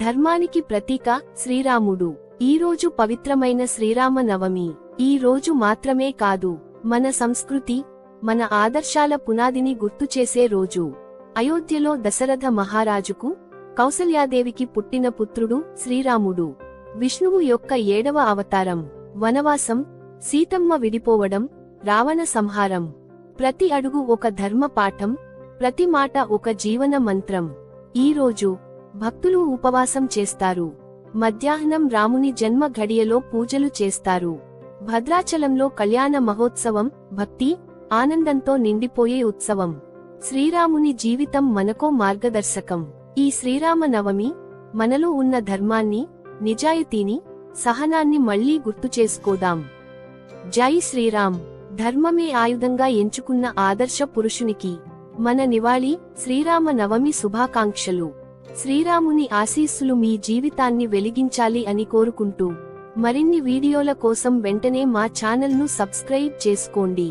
ధర్మానికి ప్రతీక శ్రీరాముడు. ఈ రోజు పవిత్రమైన శ్రీరామ నవమి. ఈ రోజు మాత్రమే కాదు, మన సంస్కృతి, మన ఆదర్శాల పునాదిని గుర్తుచేసే రోజు. అయోధ్యలో దశరథ మహారాజుకు కౌసల్యాదేవికి పుట్టిన పుత్రుడు శ్రీరాముడు. విష్ణువు యొక్క 7వ అవతారం. వనవాసం, సీతమ్మ విడిపోవడం, రావణ సంహారం. ప్రతి అడుగు ఒక ధర్మ పాఠం, ప్రతి మాట ఒక జీవన మంత్రం. ఈ రోజు భక్తులు ఉపవాసం చేస్తారు. మధ్యాహ్నం రాముని జన్మ ఘడియలో పూజలు చేస్తారు. భద్రాచలంలో కళ్యాణ మహోత్సవం భక్తి, ఆనందంతో నిండిపోయే ఉత్సవం. శ్రీరాముని జీవితం మనకో మార్గదర్శకం. ఈ శ్రీరామ నవమి మనలో ఉన్న ధర్మాన్ని, నిజాయితీని, సహనాన్ని మళ్లీ గుర్తుచేసుకోదాం. జై శ్రీరామ్. ధర్మమే ఆయుధంగా ఎంచుకున్న ఆదర్శ పురుషునికి మన నివాళి. శ్రీరామ నవమి శుభాకాంక్షలు. శ్రీరాముని ఆశీస్సులు మీ జీవితాన్ని వెలిగించాలి అని కోరుకుంటూ, మరిన్ని వీడియోల కోసం వెంటనే మా ఛానల్ను సబ్స్క్రైబ్ చేసుకోండి.